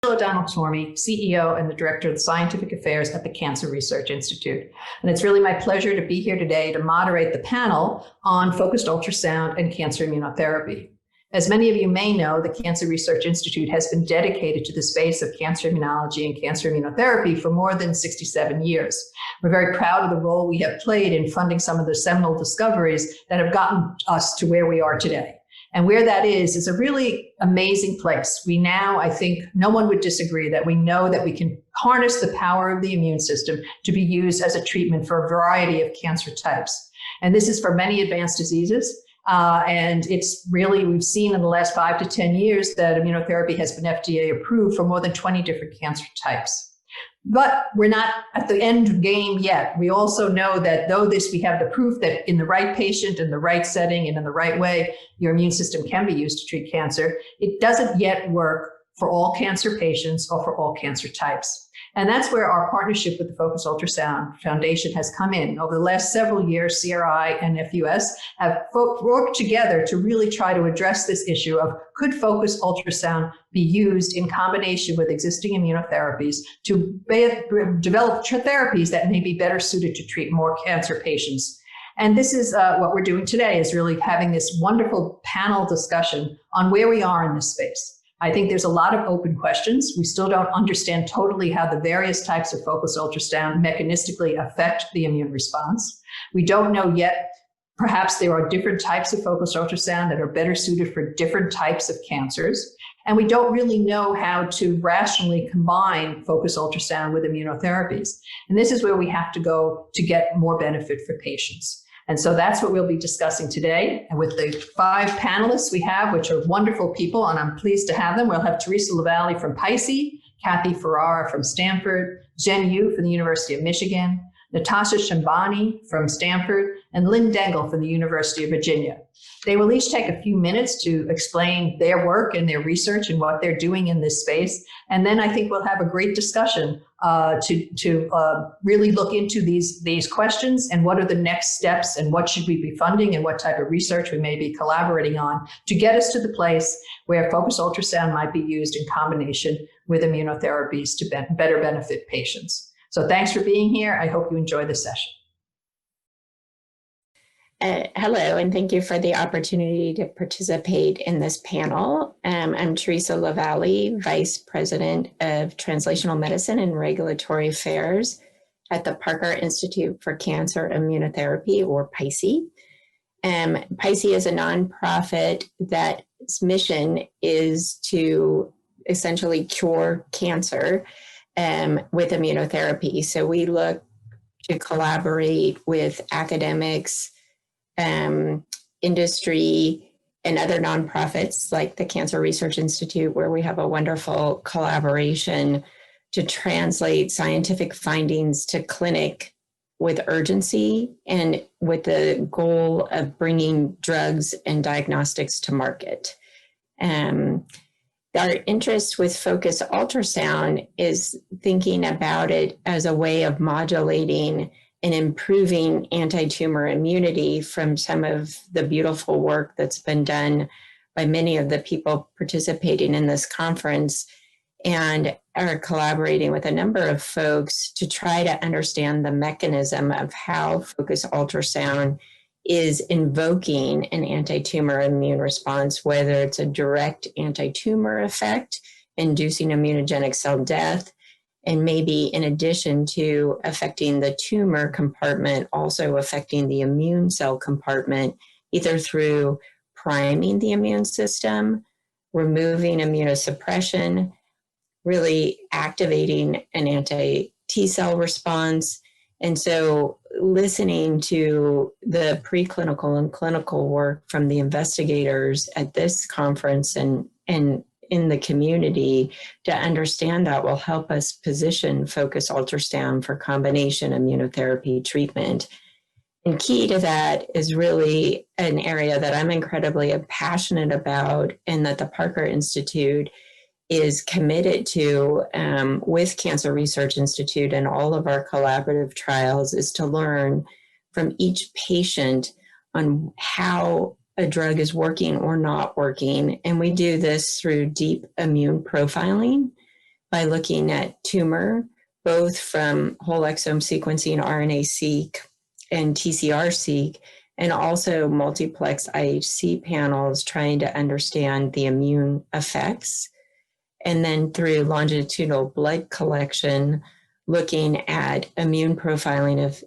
Donald Tormey, CEO and the Director of Scientific Affairs at the Cancer Research Institute. And it's really my pleasure to be here today to moderate the panel on focused ultrasound and cancer immunotherapy. As many of you may know, the Cancer Research Institute has been dedicated to the space of cancer immunology and cancer immunotherapy for more than 67 years. We're very proud of the role we have played in funding some of the seminal discoveries that have gotten us to where we are today. And where that is a really amazing place. We now, I think, no one would disagree that we know that we can harness the power of the immune system to be used as a treatment for a variety of cancer types. And this is for many advanced diseases. And it's really, we've seen in the last 5 to 10 years that immunotherapy has been FDA approved for more than 20 different cancer types. But we're not at the end game yet. We also know that though we have the proof that in the right patient, in the right setting, and in the right way, your immune system can be used to treat cancer, it doesn't yet work for all cancer patients or for all cancer types. And that's where our partnership with the Focus Ultrasound Foundation has come in. Over the last several years, CRI and FUS have worked together to really try to address this issue of could focused ultrasound be used in combination with existing immunotherapies to develop therapies that may be better suited to treat more cancer patients. And this is what we're doing today, is really having this wonderful panel discussion on where we are in this space. I think there's a lot of open questions. We still don't understand totally how the various types of focused ultrasound mechanistically affect the immune response. We don't know yet, perhaps there are different types of focused ultrasound that are better suited for different types of cancers. And we don't really know how to rationally combine focused ultrasound with immunotherapies. And this is where we have to go to get more benefit for patients. And so that's what we'll be discussing today. And with the 5 panelists we have, which are wonderful people, and I'm pleased to have them, we'll have Teresa LaValle from Pisces, Cathie Ferreira from Stanford, Jin Hu from the University of Michigan, Natasha Shaibani from Stanford, and Lynn Dengel from the University of Virginia. They will each take a few minutes to explain their work and their research and what they're doing in this space. And then I think we'll have a great discussion to really look into these questions and what are the next steps and what should we be funding and what type of research we may be collaborating on to get us to the place where focused ultrasound might be used in combination with immunotherapies to better benefit patients. So thanks for being here. I hope you enjoy the session. Hello, and thank you for the opportunity to participate in this panel. I'm Teresa LaValle, Vice President of Translational Medicine and Regulatory Affairs at the Parker Institute for Cancer Immunotherapy, or PICE. PICE is a nonprofit that's mission is to essentially cure cancer with immunotherapy. So we look to collaborate with academics, industry, and other nonprofits like the Cancer Research Institute, where we have a wonderful collaboration to translate scientific findings to clinic with urgency and with the goal of bringing drugs and diagnostics to market. Our interest with focused ultrasound is thinking about it as a way of modulating and improving anti-tumor immunity from some of the beautiful work that's been done by many of the people participating in this conference, and are collaborating with a number of folks to try to understand the mechanism of how focused ultrasound is invoking an anti-tumor immune response, whether it's a direct anti-tumor effect, inducing immunogenic cell death, and maybe in addition to affecting the tumor compartment, also affecting the immune cell compartment, either through priming the immune system, removing immunosuppression, really activating an anti-T cell response. And so listening to the preclinical and clinical work from the investigators at this conference and in the community to understand that will help us position focused ultrasound for combination immunotherapy treatment. And key to that is really an area that I'm incredibly passionate about and that the Parker Institute is committed to with Cancer Research Institute and all of our collaborative trials, is to learn from each patient on how a drug is working or not working. And we do this through deep immune profiling. by looking at tumor, both from whole exome sequencing, RNA-seq, and TCR-seq, and also multiplex IHC panels trying to understand the immune effects. And then through longitudinal blood collection, looking at immune profiling of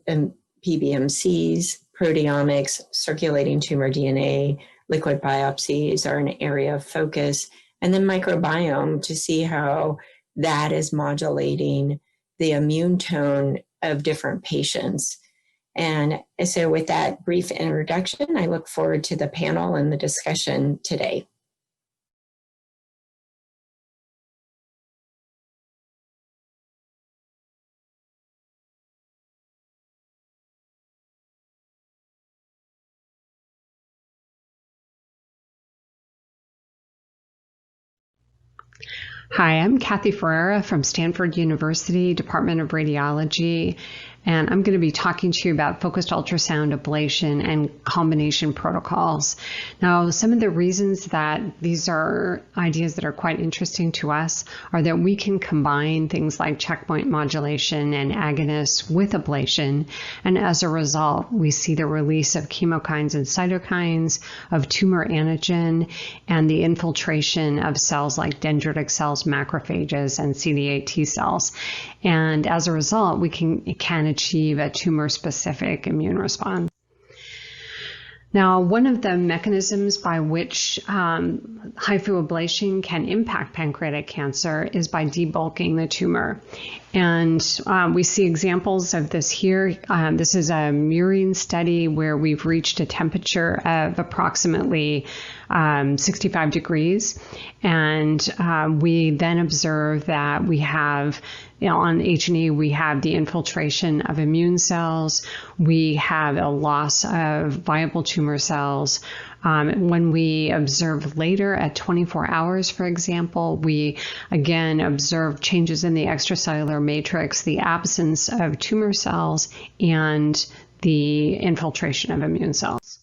PBMCs, proteomics, circulating tumor DNA, liquid biopsies are an area of focus, and then microbiome to see how that is modulating the immune tone of different patients. And so with that brief introduction, I look forward to the panel and the discussion today. Hi, I'm Cathie Ferreira from Stanford University, Department of Radiology, and I'm going to be talking to you about focused ultrasound ablation and combination protocols. Now, some of the reasons that these are ideas that are quite interesting to us are that we can combine things like checkpoint modulation and agonists with ablation, and as a result, we see the release of chemokines and cytokines, of tumor antigen, and the infiltration of cells like dendritic cells, macrophages, and CD8 T cells. And as a result, we can achieve a tumor-specific immune response. Now, one of the mechanisms by which HIFU ablation can impact pancreatic cancer is by debulking the tumor. And we see examples of this here. This is a murine study where we've reached a temperature of approximately 65 degrees. And we then observe that we have, on H&E, we have the infiltration of immune cells. We have a loss of viable tumor cells. When we observe later at 24 hours, for example, we again observe changes in the extracellular matrix, the absence of tumor cells, and the infiltration of immune cells.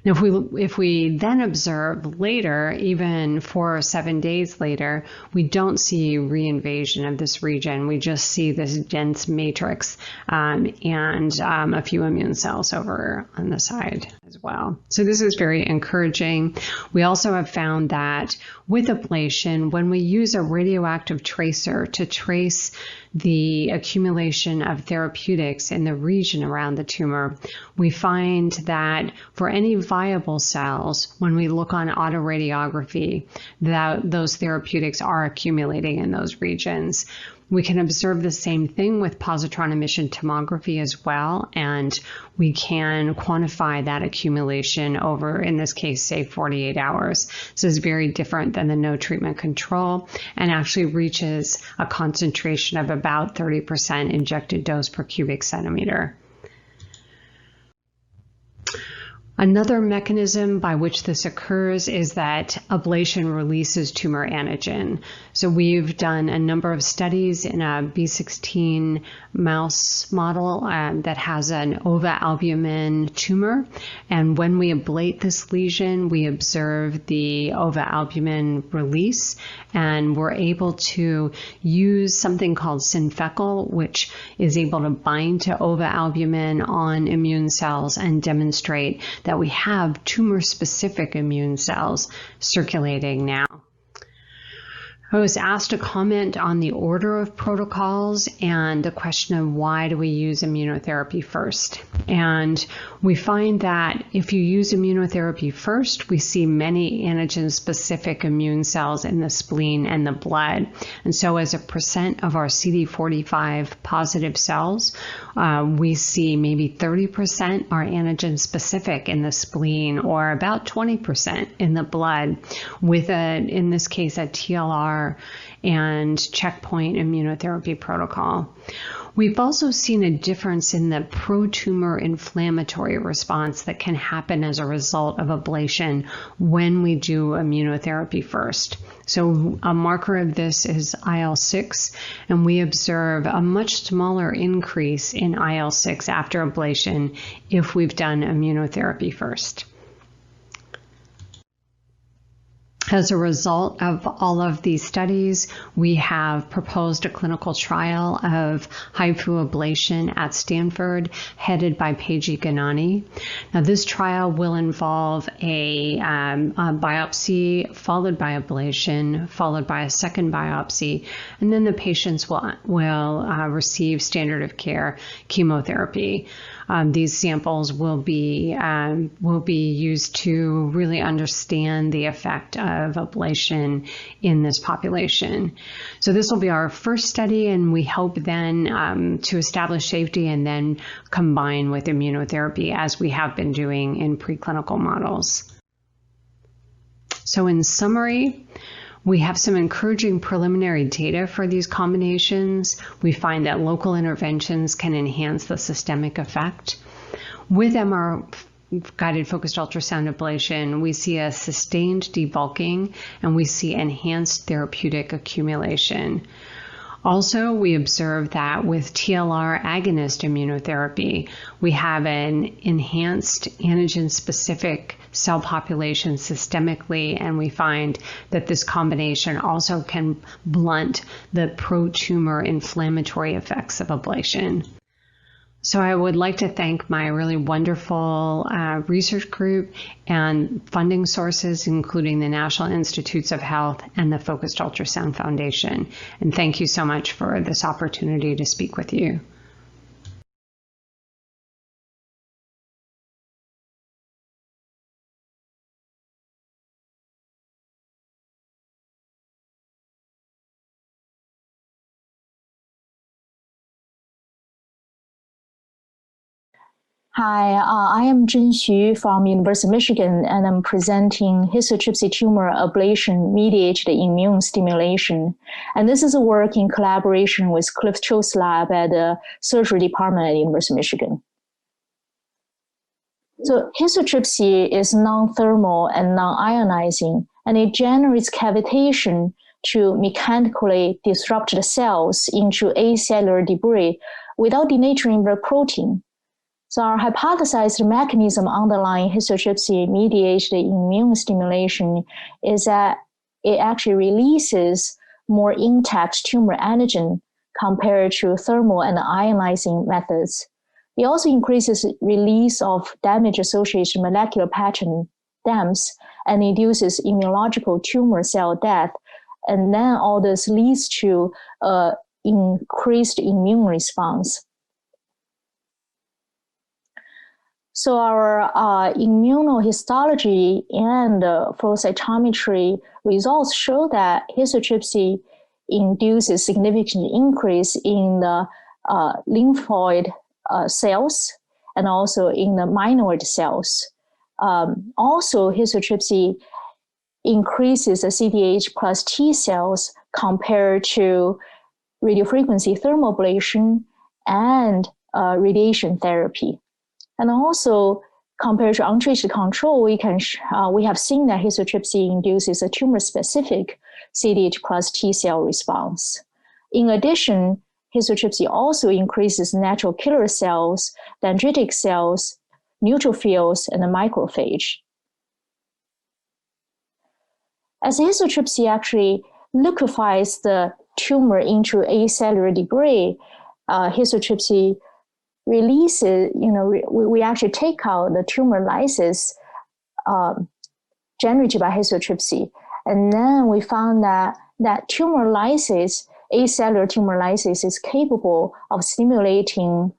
Now, if we then observe later, even 4 or 7 days later, we don't see reinvasion of this region. We just see this dense matrix and a few immune cells over on the side as well. So this is very encouraging. We also have found that with ablation, when we use a radioactive tracer to trace the accumulation of therapeutics in the region around the tumor, we find that for any viable cells, when we look on autoradiography, that those therapeutics are accumulating in those regions. We can observe the same thing with positron emission tomography as well, and we can quantify that accumulation over, in this case, say 48 hours. This is very different than the no treatment control and actually reaches a concentration of about 30% injected dose per cubic centimeter. Another mechanism by which this occurs is that ablation releases tumor antigen. So we've done a number of studies in a B16 mouse model that has an ova-albumin tumor. And when we ablate this lesion, we observe the ova-albumin release, and we're able to use something called synfecal, which is able to bind to ova-albumin on immune cells and demonstrate that we have tumor-specific immune cells circulating now. I was asked to comment on the order of protocols and the question of why do we use immunotherapy first. And we find that if you use immunotherapy first, we see many antigen-specific immune cells in the spleen and the blood. And so as a percent of our CD45 positive cells, we see maybe 30% are antigen-specific in the spleen, or about 20% in the blood, with in this case, a TLR and checkpoint immunotherapy protocol. We've also seen a difference in the pro-tumor inflammatory response that can happen as a result of ablation when we do immunotherapy first. So a marker of this is IL-6, and we observe a much smaller increase in IL-6 after ablation if we've done immunotherapy first. As a result of all of these studies, we have proposed a clinical trial of HIFU ablation at Stanford, headed by Paige Ganani. Now, this trial will involve a biopsy followed by ablation, followed by a second biopsy, and then the patients will receive standard of care chemotherapy. These samples will be used to really understand the effect of ablation in this population. So this will be our first study, and we hope then to establish safety and then combine with immunotherapy, as we have been doing in preclinical models. So in summary, we have some encouraging preliminary data for these combinations. We find that local interventions can enhance the systemic effect. With MR-guided focused ultrasound ablation, we see a sustained debulking and we see enhanced therapeutic accumulation. Also, we observe that with TLR agonist immunotherapy, we have an enhanced antigen-specific cell population systemically, and we find that this combination also can blunt the pro-tumor inflammatory effects of ablation. So I would like to thank my really wonderful research group and funding sources, including the National Institutes of Health and the Focused Ultrasound Foundation. And thank you so much for this opportunity to speak with you. Hi, I am Jin Hu from University of Michigan, and I'm presenting histotripsy tumor ablation-mediated immune stimulation. And this is a work in collaboration with Cliff Cho's lab at the surgery department at the University of Michigan. So histotripsy is non-thermal and non-ionizing, and it generates cavitation to mechanically disrupt the cells into acellular debris without denaturing the protein. So our hypothesized mechanism underlying histotripsy-mediated immune stimulation is that it actually releases more intact tumor antigen compared to thermal and ionizing methods. It also increases release of damage-associated molecular pattern DAMPs and induces immunological tumor cell death. And then all this leads to increased immune response. So our immunohistology and flow cytometry results show that histotripsy induces significant increase in the lymphoid cells and also in the myeloid cells. Also, histotripsy increases the CD8 plus T cells compared to radiofrequency thermoablation and radiation therapy. And also, compared to untreated control, we have seen that histotripsy induces a tumor-specific CD8 plus T cell response. In addition, histotripsy also increases natural killer cells, dendritic cells, neutrophils, and the macrophage. As histotripsy actually liquefies the tumor into acellular debris, histotripsy releases, we actually take out the tumor lysis generated by histotripsy. And then we found that tumor lysis, acellular tumor lysis, is capable of stimulating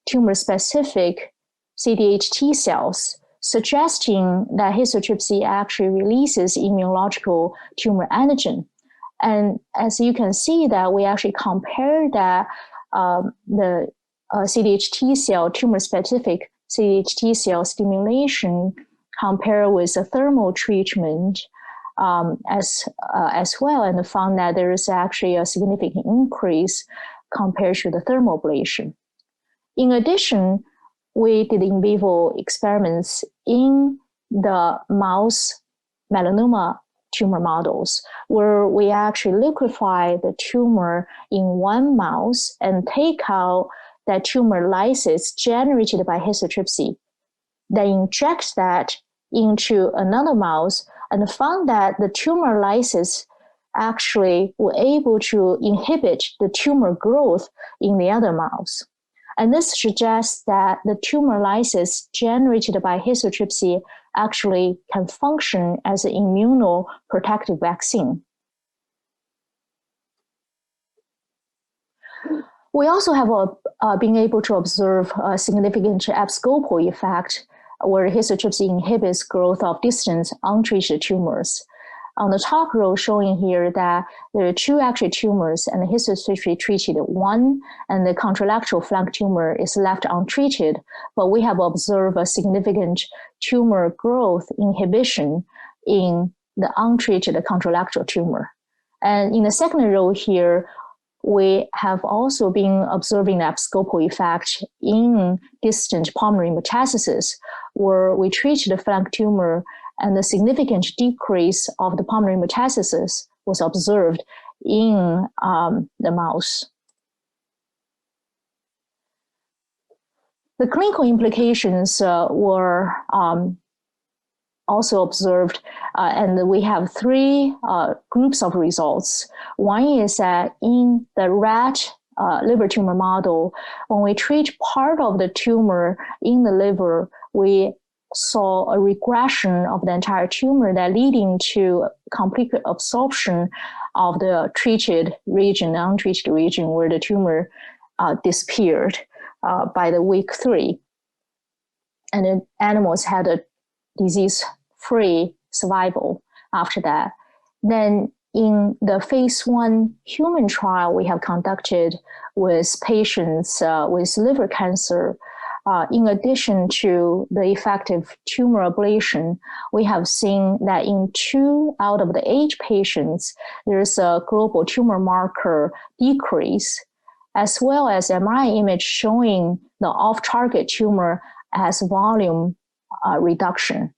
tumor-specific CD8 T cells, suggesting that histotripsy actually releases immunological tumor antigen. And as you can see that we actually compare that the CD8 T cell, tumor-specific CD8 T cell stimulation compared with a thermal treatment as well, and found that there is actually a significant increase compared to the thermoablation. In addition, we did in vivo experiments in the mouse melanoma tumor models, where we actually liquefy the tumor in one mouse and take out that tumor lysis generated by histotripsy, then inject that into another mouse and found that the tumor lysis actually were able to inhibit the tumor growth in the other mouse. And this suggests that the tumor lysis generated by histotripsy actually can function as an immunoprotective vaccine. We also have been able to observe a significant abscopal effect where histotripsy inhibits growth of distant untreated tumors. On the top row showing here that there are 2 actual tumors and the histotripsy treated 1, and the contralateral flank tumor is left untreated, but we have observed a significant tumor growth inhibition in the untreated contralateral tumor. And in the second row here, we have also been observing the abscopal effect in distant pulmonary metastasis, where we treated the flank tumor and the significant decrease of the pulmonary metastasis was observed in the mouse. The clinical implications were also observed, and we have 3 groups of results. One is that in the rat liver tumor model, when we treat part of the tumor in the liver, we saw a regression of the entire tumor that leading to complete absorption of the treated region, the untreated region where the tumor disappeared by the week 3. And the animals had a disease-free survival after that. Then in the phase 1 human trial we have conducted with patients with liver cancer, in addition to the effective tumor ablation, we have seen that in 2 out of the 8 patients, there's a global tumor marker decrease, as well as MRI image showing the off-target tumor as volume reduction.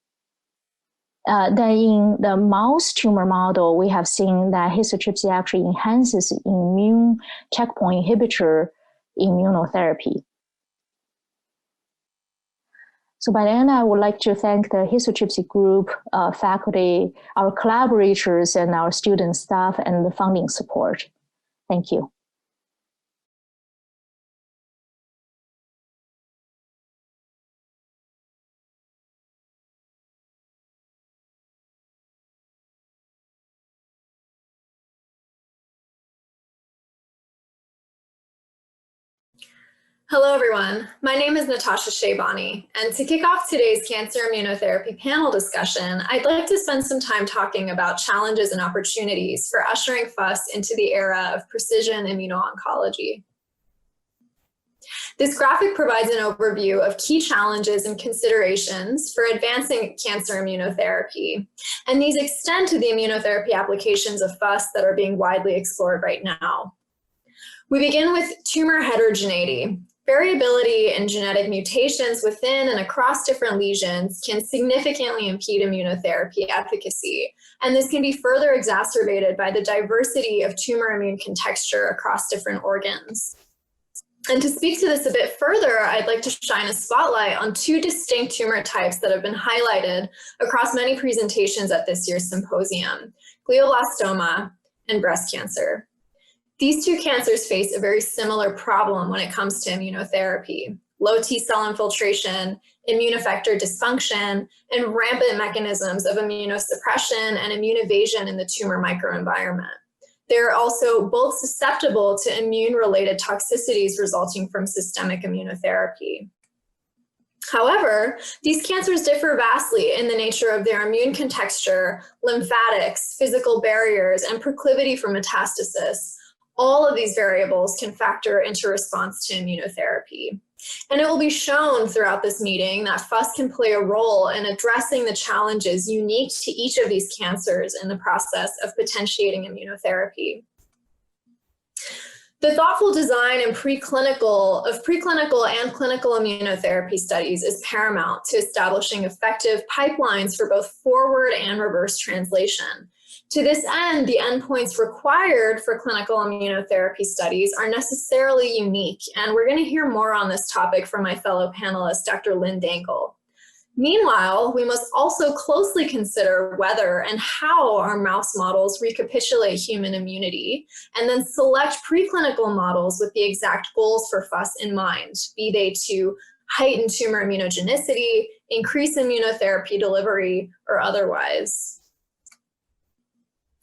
Then in the mouse tumor model, we have seen that histotripsy actually enhances immune checkpoint inhibitor immunotherapy. So by the end, I would like to thank the histotripsy group, faculty, our collaborators, and our student staff, and the funding support. Thank you. Hello, everyone. My name is Natasha Shaibani, and to kick off today's cancer immunotherapy panel discussion, I'd like to spend some time talking about challenges and opportunities for ushering FUS into the era of precision immuno-oncology. This graphic provides an overview of key challenges and considerations for advancing cancer immunotherapy, and these extend to the immunotherapy applications of FUS that are being widely explored right now. We begin with tumor heterogeneity. Variability in genetic mutations within and across different lesions can significantly impede immunotherapy efficacy, and this can be further exacerbated by the diversity of tumor immune contexture across different organs. And to speak to this a bit further, I'd like to shine a spotlight on 2 distinct tumor types that have been highlighted across many presentations at this year's symposium: glioblastoma and breast cancer. These 2 cancers face a very similar problem when it comes to immunotherapy: low T-cell infiltration, immune effector dysfunction, and rampant mechanisms of immunosuppression and immune evasion in the tumor microenvironment. They're also both susceptible to immune-related toxicities resulting from systemic immunotherapy. However, these cancers differ vastly in the nature of their immune contexture, lymphatics, physical barriers, and proclivity for metastasis. All of these variables can factor into response to immunotherapy. And it will be shown throughout this meeting that FUS can play a role in addressing the challenges unique to each of these cancers in the process of potentiating immunotherapy. The thoughtful design and preclinical and clinical immunotherapy studies is paramount to establishing effective pipelines for both forward and reverse translation. To this end, the endpoints required for clinical immunotherapy studies are necessarily unique, and we're going to hear more on this topic from my fellow panelist, Dr. Lynn Dangle. Meanwhile, we must also closely consider whether and how our mouse models recapitulate human immunity, and then select preclinical models with the exact goals for FUS in mind, be they to heighten tumor immunogenicity, increase immunotherapy delivery, or otherwise.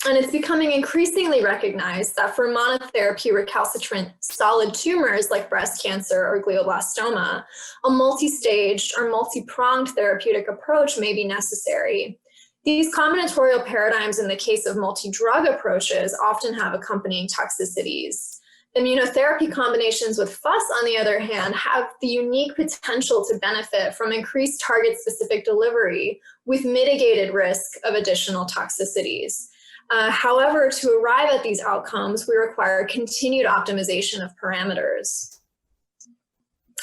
And it's becoming increasingly recognized that for monotherapy recalcitrant solid tumors like breast cancer or glioblastoma, a multi-staged or multi-pronged therapeutic approach may be necessary. These combinatorial paradigms in the case of multi-drug approaches often have accompanying toxicities. Immunotherapy combinations with FUS, on the other hand, have the unique potential to benefit from increased target-specific delivery with mitigated risk of additional toxicities. However, to arrive at these outcomes, we require continued optimization of parameters.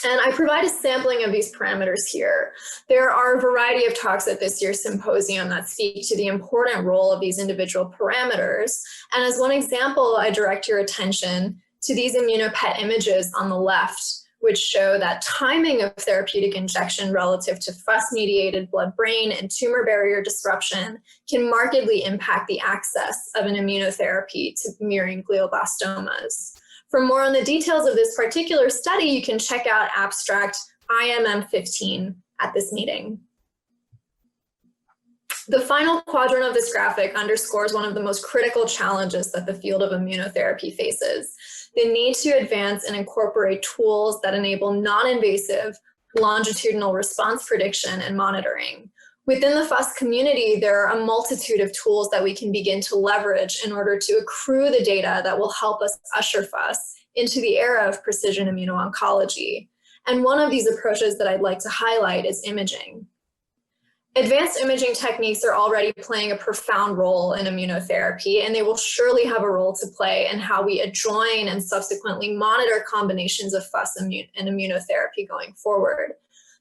And I provide a sampling of these parameters here. There are a variety of talks at this year's symposium that speak to the important role of these individual parameters. And as one example, I direct your attention to these immunoPET images on the left, which show that timing of therapeutic injection relative to FUS-mediated blood-brain and tumor barrier disruption can markedly impact the access of an immunotherapy to murine glioblastomas. For more on the details of this particular study, you can check out abstract IMM15 at this meeting. The final quadrant of this graphic underscores one of the most critical challenges that the field of immunotherapy faces: the need to advance and incorporate tools that enable non-invasive longitudinal response prediction and monitoring. Within the FUS community, there are a multitude of tools that we can begin to leverage in order to accrue the data that will help us usher FUS into the era of precision immuno-oncology. And one of these approaches that I'd like to highlight is imaging. Advanced imaging techniques are already playing a profound role in immunotherapy, and they will surely have a role to play in how we adjoin and subsequently monitor combinations of FUS and immunotherapy going forward.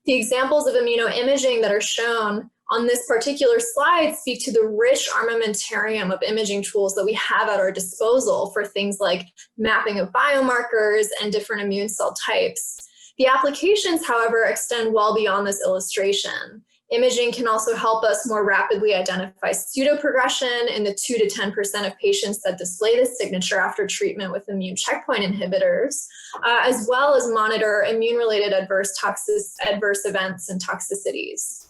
The examples of immunoimaging that are shown on this particular slide speak to the rich armamentarium of imaging tools that we have at our disposal for things like mapping of biomarkers and different immune cell types. The applications, however, extend well beyond this illustration. Imaging can also help us more rapidly identify pseudoprogression in the 2 to 10% of patients that display this signature after treatment with immune checkpoint inhibitors, as well as monitor immune-related adverse events and toxicities.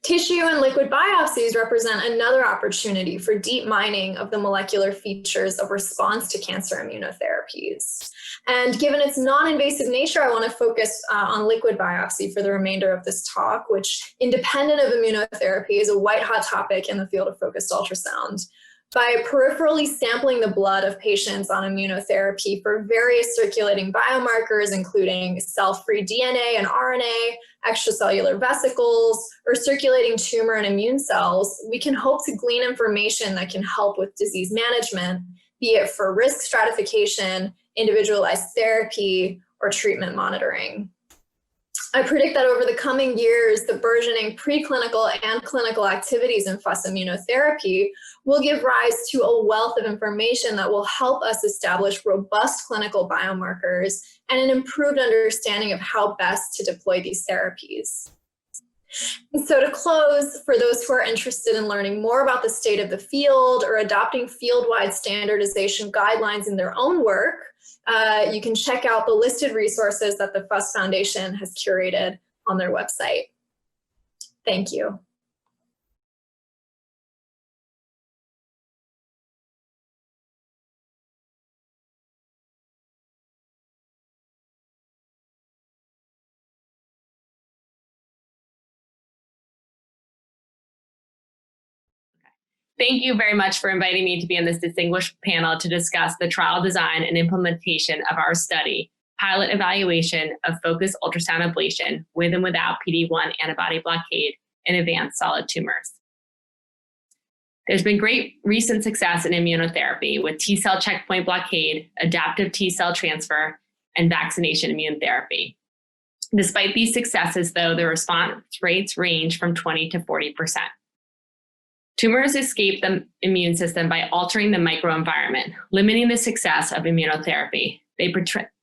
Tissue and liquid biopsies represent another opportunity for deep mining of the molecular features of response to cancer immunotherapies. And given its non-invasive nature, I want to focus on liquid biopsy for the remainder of this talk, which, independent of immunotherapy, is a white-hot topic in the field of focused ultrasound. By peripherally sampling the blood of patients on immunotherapy for various circulating biomarkers, including cell-free DNA and RNA, extracellular vesicles, or circulating tumor and immune cells, we can hope to glean information that can help with disease management, be it for risk stratification, individualized therapy, or treatment monitoring. I predict that over the coming years, the burgeoning preclinical and clinical activities in FUS immunotherapy will give rise to a wealth of information that will help us establish robust clinical biomarkers and an improved understanding of how best to deploy these therapies. And so to close, for those who are interested in learning more about the state of the field or adopting field-wide standardization guidelines in their own work, you can check out the listed resources that the FUS Foundation has curated on their website. Thank you. Thank you very much for inviting me to be on this distinguished panel to discuss the trial design and implementation of our study, Pilot Evaluation of Focused Ultrasound Ablation with and without PD-1 antibody blockade in advanced solid tumors. There's been great recent success in immunotherapy with T-cell checkpoint blockade, adaptive T-cell transfer, and vaccination immune therapy. Despite these successes, though, the response rates range from 20 to 40%. Tumors escape the immune system by altering the microenvironment, limiting the success of immunotherapy. They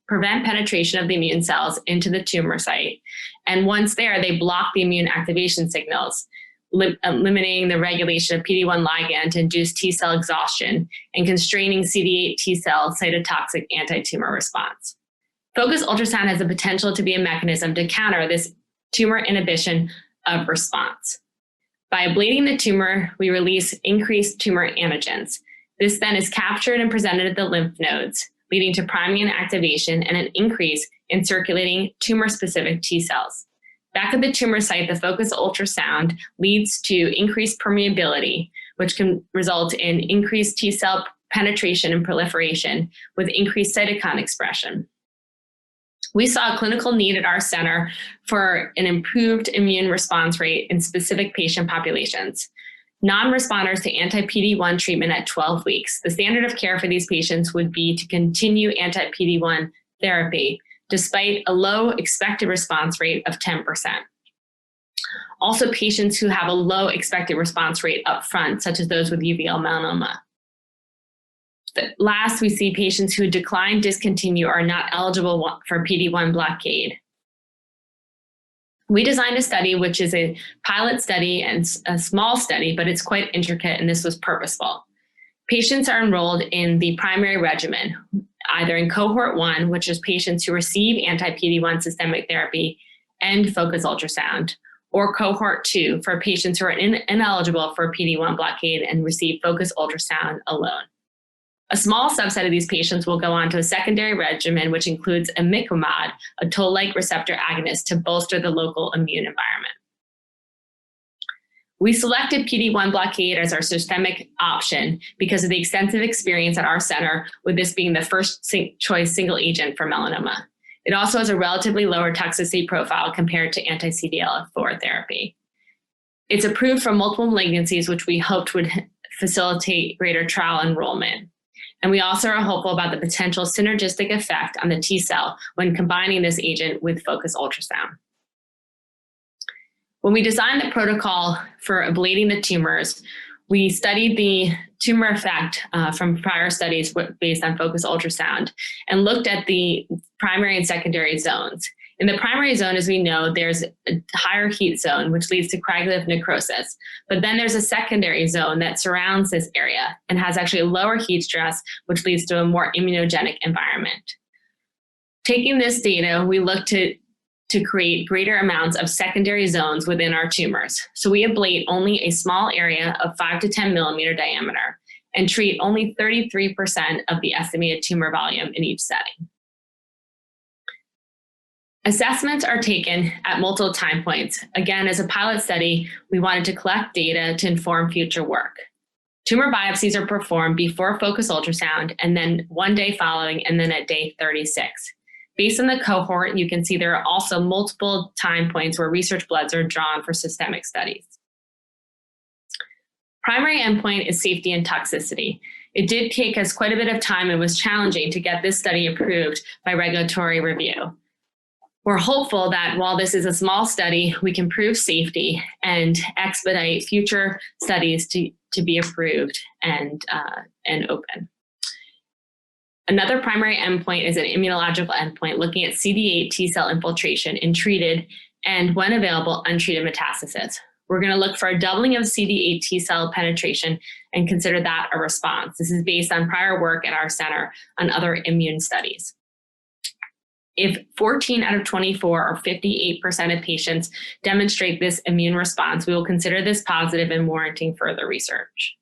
prevent penetration of the immune cells into the tumor site. And once there, they block the immune activation signals, eliminating the regulation of PD-1 ligand to induce T cell exhaustion and constraining CD8 T cell cytotoxic anti-tumor response. Focused ultrasound has the potential to be a mechanism to counter this tumor inhibition of response. By ablating the tumor, we release increased tumor antigens. This then is captured and presented at the lymph nodes, leading to priming and activation and an increase in circulating tumor-specific T cells. Back at the tumor site, the focused ultrasound leads to increased permeability, which can result in increased T cell penetration and proliferation with increased cytokine expression. We saw a clinical need at our center for an improved immune response rate in specific patient populations. Non-responders to anti-PD-1 treatment at 12 weeks, the standard of care for these patients would be to continue anti-PD-1 therapy despite a low expected response rate of 10%. Also, patients who have a low expected response rate up front, such as those with uveal melanoma. Last, we see patients who decline, discontinue, or are not eligible for PD-1 blockade. We designed a study, which is a pilot study and a small study, but it's quite intricate, and this was purposeful. Patients are enrolled in the primary regimen, either in cohort 1, which is patients who receive anti-PD-1 systemic therapy and focused ultrasound, or cohort 2 for patients who are ineligible for PD-1 blockade and receive focused ultrasound alone. A small subset of these patients will go on to a secondary regimen, which includes imiquimod, a toll-like receptor agonist, to bolster the local immune environment. We selected PD-1 blockade as our systemic option because of the extensive experience at our center with this being the first choice single agent for melanoma. It also has a relatively lower toxicity profile compared to anti-CTLA-4 therapy. It's approved for multiple malignancies, which we hoped would facilitate greater trial enrollment. And we also are hopeful about the potential synergistic effect on the T cell when combining this agent with focused ultrasound. When we designed the protocol for ablating the tumors, we studied the tumor effect from prior studies based on focused ultrasound and looked at the primary and secondary zones. In the primary zone, as we know, there's a higher heat zone, which leads to coagulative necrosis. But then there's a secondary zone that surrounds this area and has actually a lower heat stress, which leads to a more immunogenic environment. Taking this data, we looked to create greater amounts of secondary zones within our tumors. So we ablate only a small area of 5 to 10 millimeter diameter and treat only 33% of the estimated tumor volume in each setting. Assessments are taken at multiple time points. Again, as a pilot study, we wanted to collect data to inform future work. Tumor biopsies are performed before focused ultrasound and then 1 day following and then at day 36. Based on the cohort, you can see there are also multiple time points where research bloods are drawn for systemic studies. Primary endpoint is safety and toxicity. It did take us quite a bit of time and was challenging to get this study approved by regulatory review. We're hopeful that while this is a small study, we can prove safety and expedite future studies to be approved and open. Another primary endpoint is an immunological endpoint looking at CD8 T cell infiltration in treated and, when available, untreated metastasis. We're going to look for a doubling of CD8 T cell penetration and consider that a response. This is based on prior work at our center on other immune studies. If 14 out of 24 or 58% of patients demonstrate this immune response, we will consider this positive and warranting further research.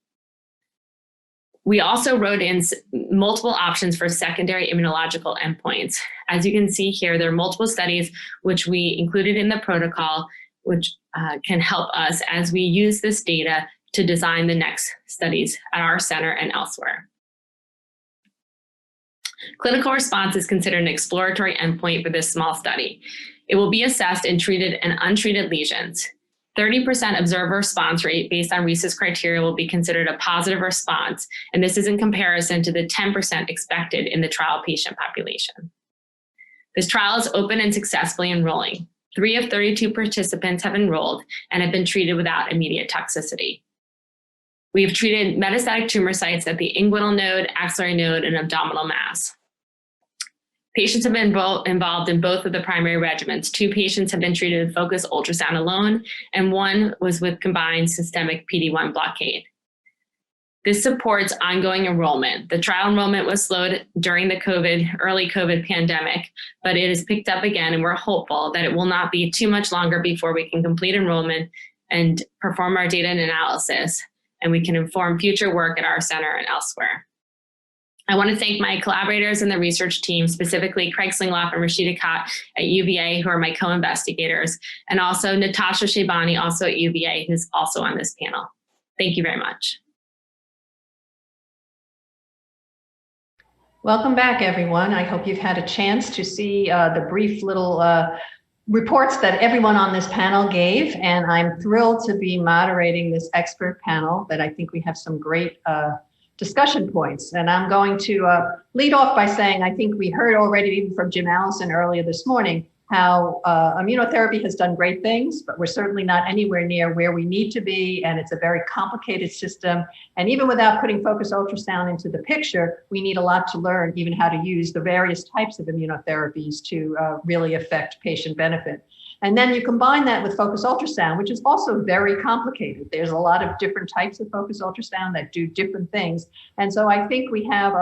We also wrote in multiple options for secondary immunological endpoints. As you can see here, there are multiple studies which we included in the protocol, which can help us as we use this data to design the next studies at our center and elsewhere. Clinical response is considered an exploratory endpoint for this small study. It will be assessed in treated and untreated lesions. 30% observer response rate based on RECIST criteria will be considered a positive response, and this is in comparison to the 10% expected in the trial patient population. This trial is open and successfully enrolling. 3 of 32 participants have enrolled and have been treated without immediate toxicity. We have treated metastatic tumor sites at the inguinal node, axillary node, and abdominal mass. Patients have been involved in both of the primary regimens. 2 patients have been treated with focused ultrasound alone, and 1 was with combined systemic PD-1 blockade. This supports ongoing enrollment. The trial enrollment was slowed during the early COVID pandemic, but it has picked up again, and we're hopeful that it will not be too much longer before we can complete enrollment and perform our data and analysis, and we can inform future work at our center and elsewhere. I want to thank my collaborators and the research team, specifically Craig Slingloff and Rashida Kott at UVA, who are my co-investigators, and also Natasha Shaibani, also at UVA, who's also on this panel. Thank you very much. Welcome back, everyone. I hope you've had a chance to see the brief little reports that everyone on this panel gave, and I'm thrilled to be moderating this expert panel that I think we have some great discussion points. And I'm going to lead off by saying, I think we heard already even from Jim Allison earlier this morning, how immunotherapy has done great things, but we're certainly not anywhere near where we need to be. And it's a very complicated system. And even without putting focused ultrasound into the picture, we need a lot to learn, even how to use the various types of immunotherapies to really affect patient benefit. And then you combine that with focused ultrasound, which is also very complicated. There's a lot of different types of focused ultrasound that do different things. And so I think we have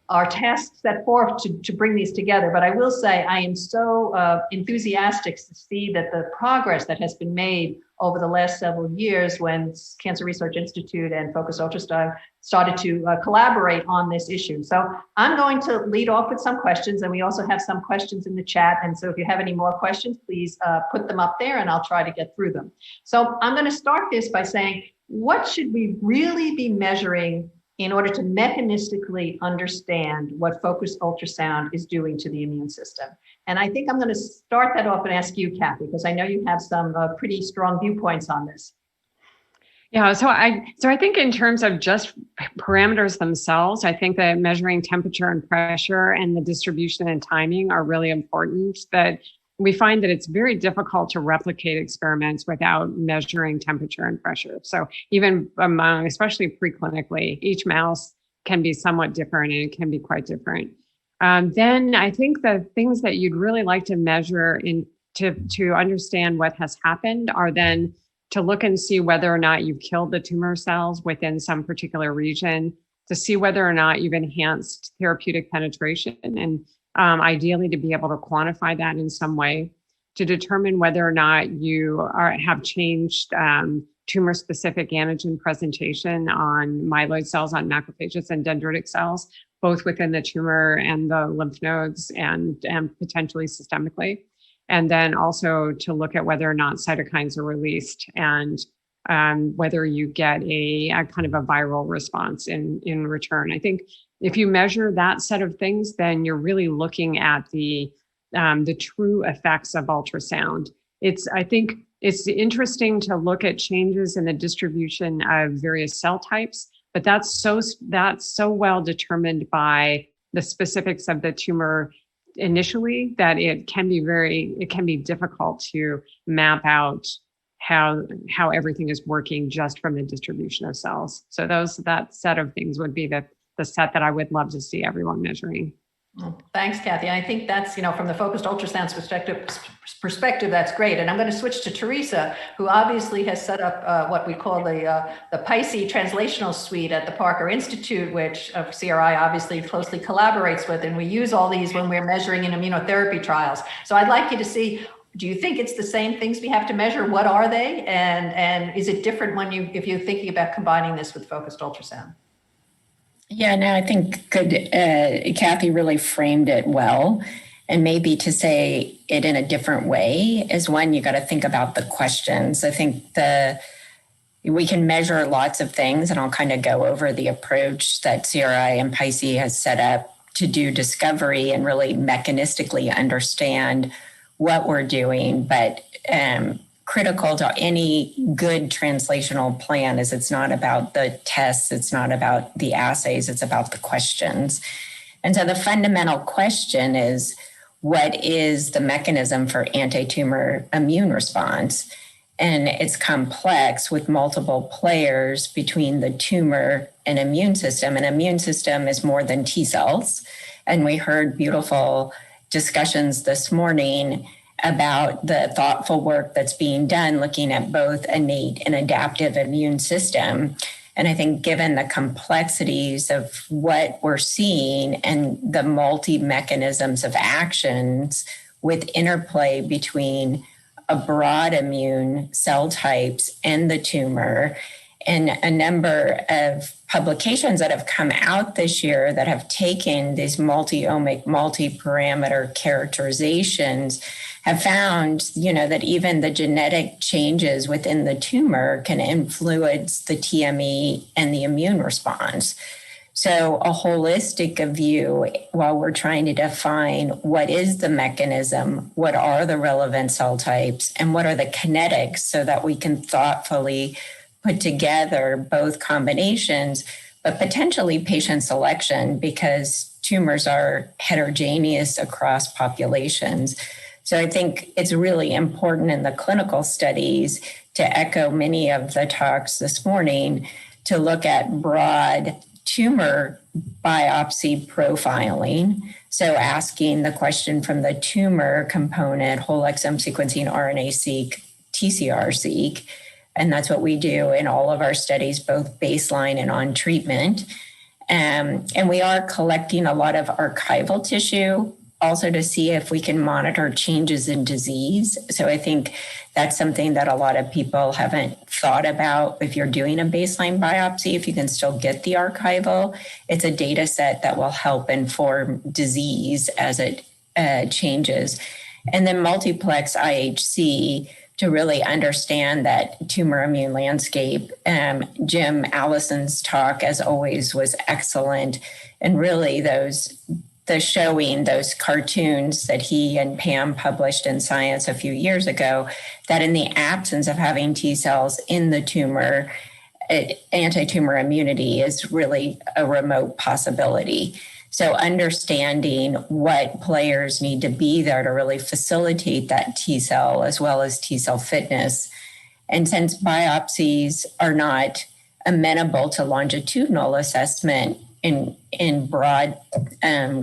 our tasks set forth to bring these together. But I will say I am so enthusiastic to see that the progress that has been made over the last several years when Cancer Research Institute and Focused Ultrasound started to collaborate on this issue. So I'm going to lead off with some questions, and we also have some questions in the chat. And so if you have any more questions, please put them up there and I'll try to get through them. So I'm going to start this by saying, what should we really be measuring in order to mechanistically understand what focused ultrasound is doing to the immune system? And I think I'm going to start that off and ask you, Cathie, because I know you have some pretty strong viewpoints on this. Yeah, so I think in terms of just parameters themselves, I think that measuring temperature and pressure and the distribution and timing are really important. That we find that it's very difficult to replicate experiments without measuring temperature and pressure. So even among, especially preclinically, each mouse can be somewhat different, and it can be quite different. Then I think the things that you'd really like to measure to understand what has happened are then to look and see whether or not you've killed the tumor cells within some particular region, to see whether or not you've enhanced therapeutic penetration, and ideally to be able to quantify that in some way, to determine whether or not you have changed tumor-specific antigen presentation on myeloid cells, on macrophages and dendritic cells, both within the tumor and the lymph nodes and potentially systemically. And then also to look at whether or not cytokines are released and whether you get a kind of a viral response in return. I think if you measure that set of things, then you're really looking at the true effects of ultrasound. I think it's interesting to look at changes in the distribution of various cell types, but that's so well determined by the specifics of the tumor initially that it can be difficult to map out how everything is working just from the distribution of cells. So that set of things would be the set that I would love to see everyone measuring. Well, thanks, Cathie. I think that's, from the focused ultrasound perspective, that's great. And I'm going to switch to Teresa, who obviously has set up what we call the PICE translational suite at the Parker Institute, which CRI obviously closely collaborates with. And we use all these when we're measuring in immunotherapy trials. So I'd like you to see, do you think it's the same things we have to measure? What are they? And is it different if you're thinking about combining this with focused ultrasound? Yeah, no, I think Cathie really framed it well. And maybe to say it in a different way is one, you got to think about the questions. I think we can measure lots of things, and I'll kind of go over the approach that CRI and PICE has set up to do discovery and really mechanistically understand what we're doing. But critical to any good translational plan is it's not about the tests, it's not about the assays, it's about the questions. And so the fundamental question is, what is the mechanism for anti-tumor immune response? And it's complex with multiple players between the tumor and immune system. And immune system is more than T cells. And we heard beautiful discussions this morning about the thoughtful work that's being done looking at both innate and adaptive immune system. And I think given the complexities of what we're seeing and the multi-mechanisms of actions with interplay between a broad immune cell types and the tumor, and a number of publications that have come out this year that have taken these multi-omic, multi-parameter characterizations have found, that even the genetic changes within the tumor can influence the TME and the immune response. So a holistic view, while we're trying to define what is the mechanism, what are the relevant cell types, and what are the kinetics, so that we can thoughtfully put together both combinations, but potentially patient selection, because tumors are heterogeneous across populations. So I think it's really important in the clinical studies, to echo many of the talks this morning, to look at broad tumor biopsy profiling. So asking the question from the tumor component, whole exome sequencing, RNA-seq, TCR-seq, and that's what we do in all of our studies, both baseline and on treatment. And we are collecting a lot of archival tissue also to see if we can monitor changes in disease. So I think that's something that a lot of people haven't thought about. If you're doing a baseline biopsy, if you can still get the archival, it's a data set that will help inform disease as it changes. And then multiplex IHC to really understand that tumor immune landscape. Jim Allison's talk, as always, was excellent. And really showing those cartoons that he and Pam published in Science a few years ago, that in the absence of having T cells in the tumor, anti-tumor immunity is really a remote possibility. So understanding what players need to be there to really facilitate that T cell as well as T cell fitness. And since biopsies are not amenable to longitudinal assessment in broad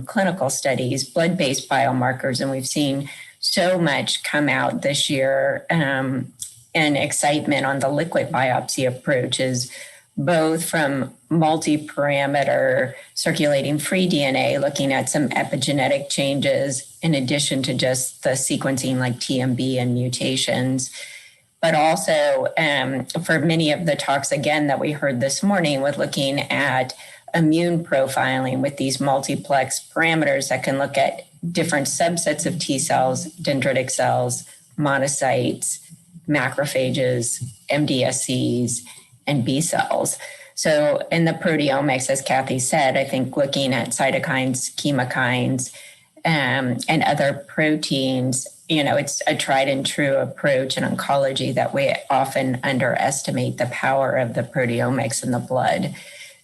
clinical studies, blood-based biomarkers, and we've seen so much come out this year and excitement on the liquid biopsy approaches, both from multi-parameter circulating free DNA, looking at some epigenetic changes in addition to just the sequencing like TMB and mutations, but also for many of the talks, again, that we heard this morning with looking at immune profiling with these multiplex parameters that can look at different subsets of T cells, dendritic cells, monocytes, macrophages, MDSCs, and B cells. So in the proteomics, as Cathie said, I think looking at cytokines, chemokines, and other proteins, it's a tried and true approach in oncology that we often underestimate the power of the proteomics in the blood.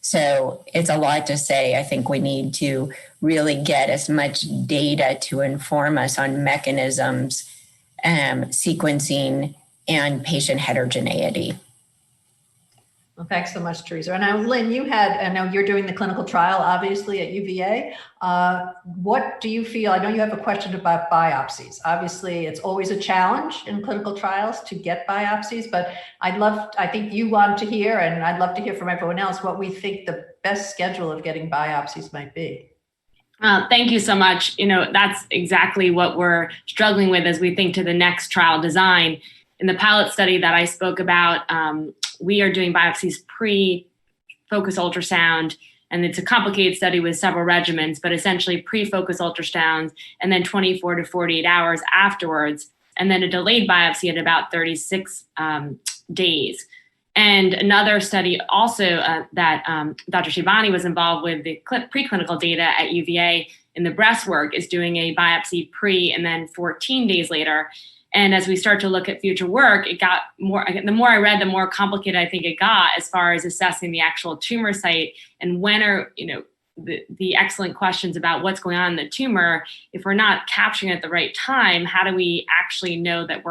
So it's a lot to say. I think we need to really get as much data to inform us on mechanisms, sequencing, and patient heterogeneity. Well, thanks so much, Teresa. And now, Lynn, I know you're doing the clinical trial, obviously, at UVA. What do you feel? I know you have a question about biopsies. Obviously, it's always a challenge in clinical trials to get biopsies, but I think you want to hear, and I'd love to hear from everyone else, what we think the best schedule of getting biopsies might be. Thank you so much. That's exactly what we're struggling with as we think to the next trial design. In the pilot study that I spoke about, we are doing biopsies pre-focus ultrasound, and it's a complicated study with several regimens, but essentially pre-focus ultrasounds and then 24 to 48 hours afterwards, and then a delayed biopsy at about 36 days. And another study also that Dr. Shaibani was involved with, the preclinical data at UVA in the breast work, is doing a biopsy pre and then 14 days later. And as we start to look at future work, it got more, the more I read, the more complicated I think it got as far as assessing the actual tumor site and when are, the excellent questions about what's going on in the tumor. If we're not capturing it at the right time, how do we actually know that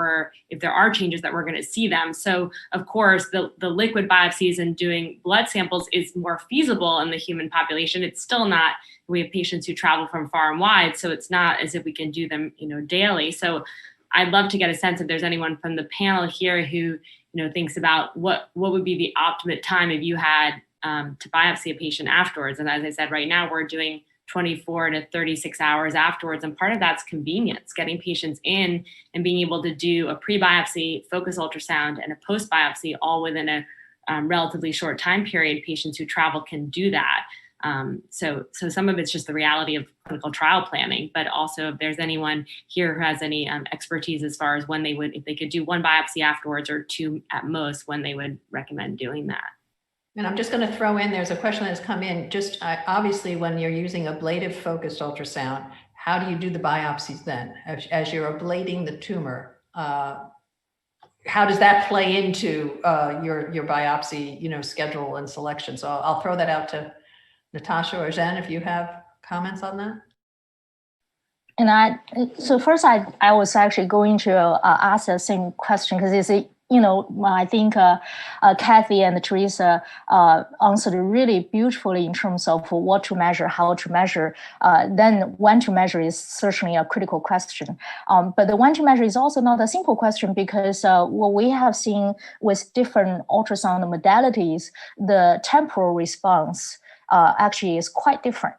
if there are changes, that we're going to see them? So of course, the liquid biopsies and doing blood samples is more feasible in the human population. It's still not we have patients who travel from far and wide, so it's not as if we can do them, daily. So I'd love to get a sense if there's anyone from the panel here who, thinks about what would be the optimate time if you had to biopsy a patient afterwards. And as I said, right now we're doing 24 to 36 hours afterwards. And part of that's convenience, getting patients in and being able to do a pre-biopsy focus ultrasound and a post-biopsy all within a relatively short time period. Patients who travel can do that. So some of it's just the reality of clinical trial planning, but also if there's anyone here who has any expertise as far as when they would, if they could do one biopsy afterwards or two at most, when they would recommend doing that. And I'm just going to throw in, there's a question that's come in, just obviously when you're using ablative focused ultrasound, how do you do the biopsies then? As you're ablating the tumor, how does that play into your biopsy, schedule and selection? So I'll throw that out to Natasha or Jen, if you have comments on that. And so first I was actually going to ask the same question, because it's I think Cathie and Teresa answered really beautifully in terms of what to measure, how to measure. Then when to measure is certainly a critical question. But the when to measure is also not a simple question, because what we have seen with different ultrasound modalities, the temporal response actually is quite different.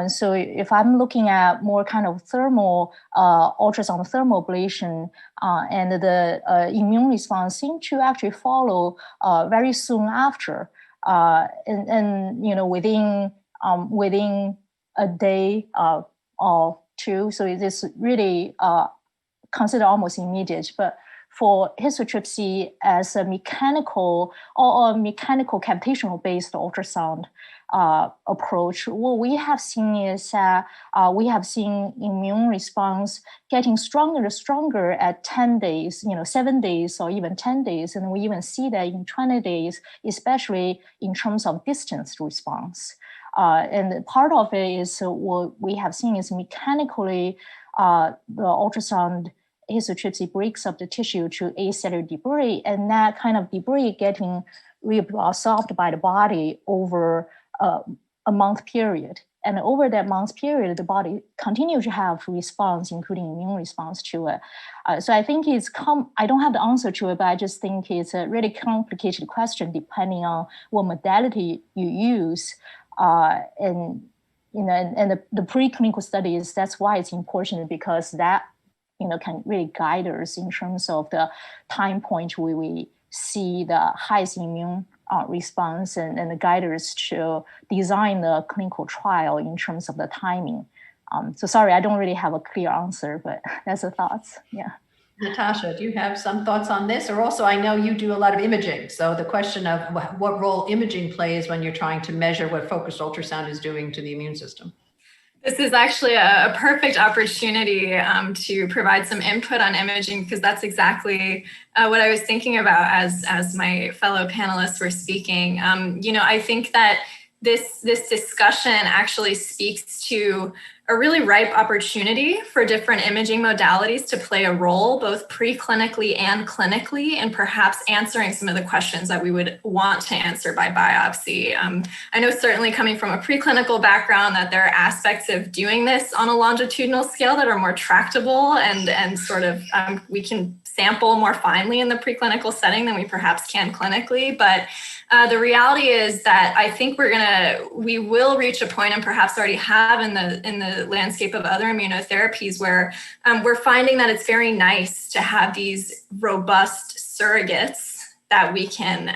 So if I'm looking at more kind of thermal, ultrasound thermal ablation, and the immune response seem to actually follow very soon after, and within a day or two. So it is really considered almost immediate. But for histotripsy as a mechanical or a mechanical computational based ultrasound approach, what we have seen is we have seen immune response getting stronger and stronger at 10 days, 7 days or even 10 days. And we even see that in 20 days, especially in terms of distance response. And part of it is what we have seen is mechanically the ultrasound histotripsy breaks up the tissue to acellular debris, and that kind of debris getting reabsorbed by the body over a month period. And over that month period, the body continues to have response, including immune response to it. So I think I don't have the answer to it, but I just think it's a really complicated question depending on what modality you use. And the preclinical studies, that's why it's important, because that can really guide us in terms of the time point where we see the highest immune response and the guide us to design the clinical trial in terms of the timing. So sorry, I don't really have a clear answer, but that's the thoughts. Yeah. Natasha, do you have some thoughts on this? Or also, I know you do a lot of imaging. So the question of what role imaging plays when you're trying to measure what focused ultrasound is doing to the immune system. This is actually a perfect opportunity to provide some input on imaging, because that's exactly what I was thinking about as my fellow panelists were speaking. I think that this discussion actually speaks to a really ripe opportunity for different imaging modalities to play a role, both preclinically and clinically, and perhaps answering some of the questions that we would want to answer by biopsy. I know certainly coming from a preclinical background that there are aspects of doing this on a longitudinal scale that are more tractable and sort of we can sample more finely in the preclinical setting than we perhaps can clinically. But the reality is that I think we will reach a point, and perhaps already have in the landscape of other immunotherapies, where we're finding that it's very nice to have these robust surrogates that we can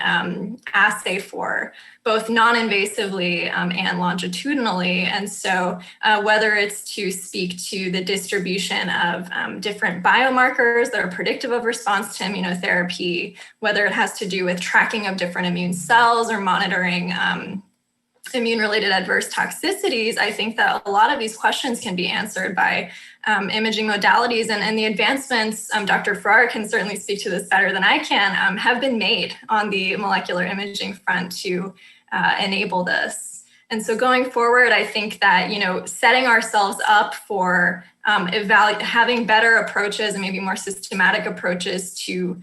assay for, both non-invasively and longitudinally. And so whether it's to speak to the distribution of different biomarkers that are predictive of response to immunotherapy, whether it has to do with tracking of different immune cells or monitoring immune-related adverse toxicities, I think that a lot of these questions can be answered by imaging modalities, and the advancements, Dr. Ferreira can certainly speak to this better than I can, have been made on the molecular imaging front to enable this. And so going forward, I think that, setting ourselves up for having better approaches and maybe more systematic approaches to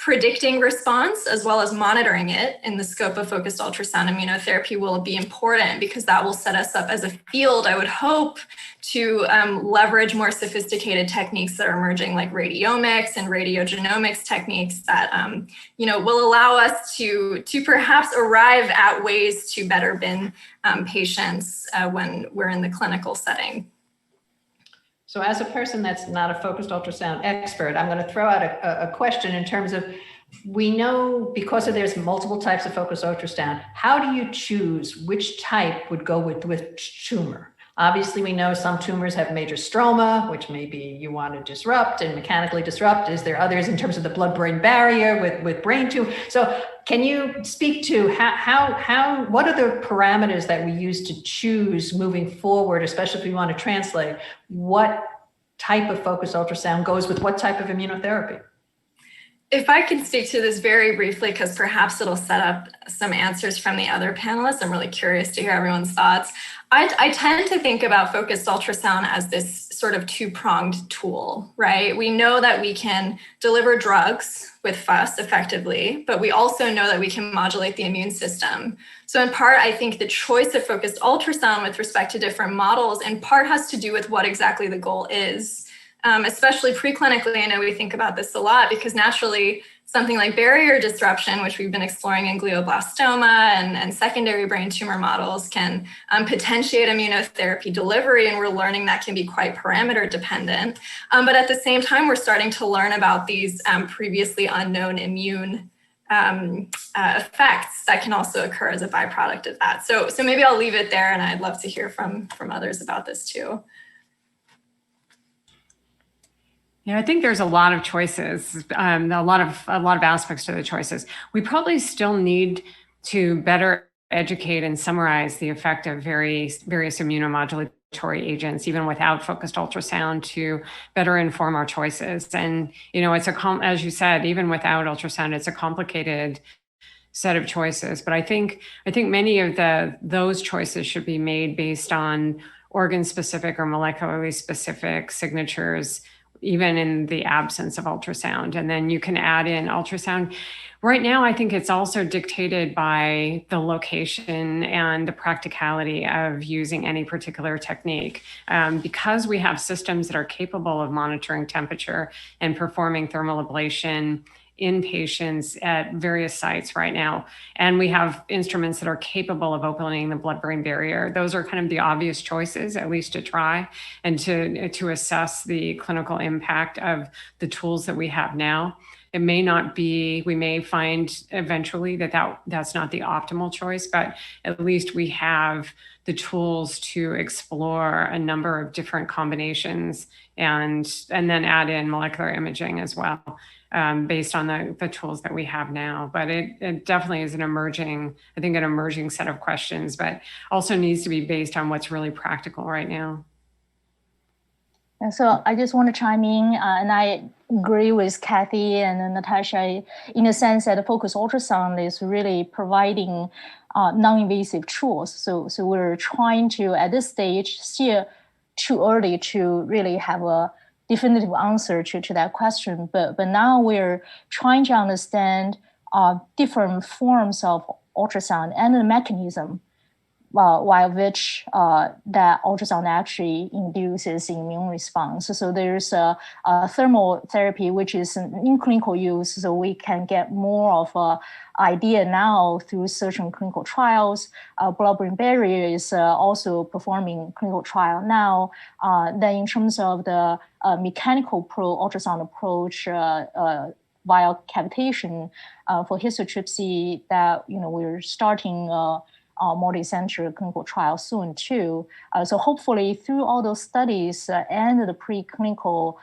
predicting response as well as monitoring it in the scope of focused ultrasound immunotherapy will be important, because that will set us up as a field, I would hope, to leverage more sophisticated techniques that are emerging, like radiomics and radiogenomics techniques that will allow us to perhaps arrive at ways to better bin patients when we're in the clinical setting. So as a person that's not a focused ultrasound expert, I'm going to throw out a question in terms of, we know because there's multiple types of focused ultrasound, how do you choose which type would go with which tumor? Obviously, we know some tumors have major stroma, which maybe you want to disrupt and mechanically disrupt. Is there others in terms of the blood-brain barrier with brain tumor? So can you speak to what are the parameters that we use to choose moving forward, especially if we want to translate what type of focused ultrasound goes with what type of immunotherapy? If I could speak to this very briefly, because perhaps it'll set up some answers from the other panelists. I'm really curious to hear everyone's thoughts. I tend to think about focused ultrasound as this sort of two-pronged tool, right? We know that we can deliver drugs with FUS effectively, but we also know that we can modulate the immune system. So in part, I think the choice of focused ultrasound with respect to different models in part has to do with what exactly the goal is. Especially preclinically, I know we think about this a lot, because naturally something like barrier disruption, which we've been exploring in glioblastoma and secondary brain tumor models, can potentiate immunotherapy delivery, and we're learning that can be quite parameter dependent. But at the same time, we're starting to learn about these previously unknown immune effects that can also occur as a byproduct of that. So maybe I'll leave it there, and I'd love to hear from others about this too. Yeah, I think there's a lot of choices, a lot of aspects to the choices. We probably still need to better educate and summarize the effect of various immunomodulatory agents, even without focused ultrasound, to better inform our choices. And it's as you said, even without ultrasound, it's a complicated set of choices. But I think many of those choices should be made based on organ-specific or molecularly specific signatures, even in the absence of ultrasound. And then you can add in ultrasound. Right now, I think it's also dictated by the location and the practicality of using any particular technique. Because we have systems that are capable of monitoring temperature and performing thermal ablation in patients at various sites right now. And we have instruments that are capable of opening the blood-brain barrier. Those are kind of the obvious choices, at least to try, and to assess the clinical impact of the tools that we have now. It may not be, we may find eventually that's not the optimal choice, but at least we have the tools to explore a number of different combinations and then add in molecular imaging as well. Based on the tools that we have now. But it definitely is an emerging set of questions, but also needs to be based on what's really practical right now. And so I just want to chime in, and I agree with Cathie and Natasha in the sense that the focused ultrasound is really providing non-invasive tools. So we're trying to, at this stage, still too early to really have a definitive answer to that question, but now we're trying to understand different forms of ultrasound and the mechanism while which that ultrasound actually induces immune response. So there's a thermal therapy, which is in clinical use, so we can get more of an idea now through certain clinical trials. Blood-brain barrier is also performing clinical trial now. Then in terms of the mechanical ultrasound approach via cavitation for histotripsy, that we're starting multi-center clinical trial soon too. So hopefully through all those studies and the preclinical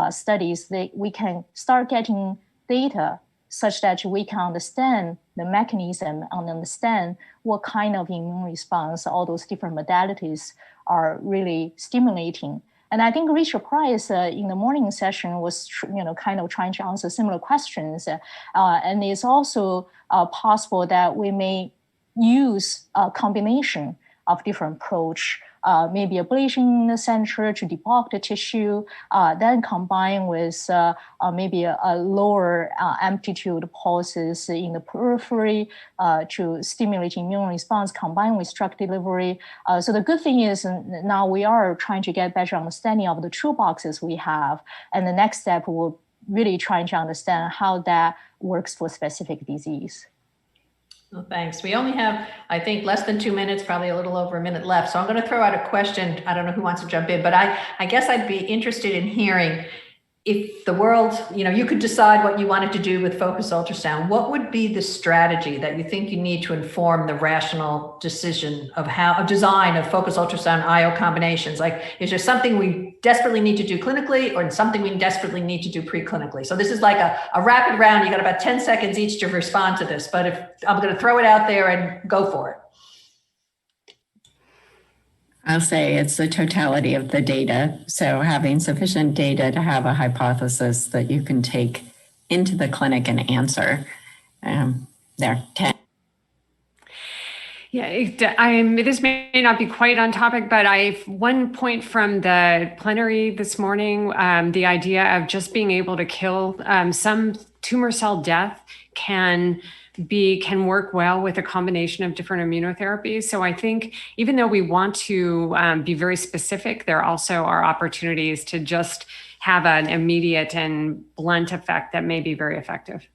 studies, we can start getting data such that we can understand the mechanism and understand what kind of immune response all those different modalities are really stimulating. And I think Richard Price in the morning session was kind of trying to answer similar questions. And it's also possible that we may use a combination of different approach. Maybe ablation in the center to debulk the tissue, then combine with maybe a lower amplitude pulses in the periphery to stimulate immune response, combined with drug delivery. So the good thing is now we are trying to get better understanding of the toolboxes we have. And the next step will really trying to understand how that works for specific disease. Well, thanks. We only have, I think, less than 2 minutes, probably a little over a minute left. So I'm going to throw out a question. I don't know who wants to jump in, but I guess I'd be interested in hearing if the world, you could decide what you wanted to do with focused ultrasound. What would be the strategy that you think you need to inform the rational decision of design of focused ultrasound IO combinations? Like, is there something we desperately need to do clinically or something we desperately need to do preclinically? So this is like a rapid round. You got about 10 seconds each to respond to this, but if I'm going to throw it out there and go for it. I'll say it's the totality of the data. So having sufficient data to have a hypothesis that you can take into the clinic and answer. There, 10. Yeah, this may not be quite on topic, but one point from the plenary this morning, the idea of just being able to kill some tumor cell death can work well with a combination of different immunotherapies. So I think even though we want to be very specific, there also are opportunities to just have an immediate and blunt effect that may be very effective.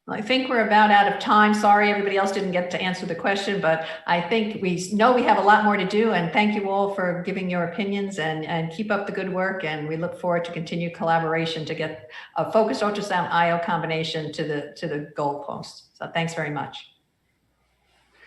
Well, I think we're about out of time. Sorry, everybody else didn't get to answer the question, but I think we know we have a lot more to do. And thank you all for giving your opinions and keep up the good work. And we look forward to continued collaboration to get a focused ultrasound IO combination to the goalpost. So thanks very much.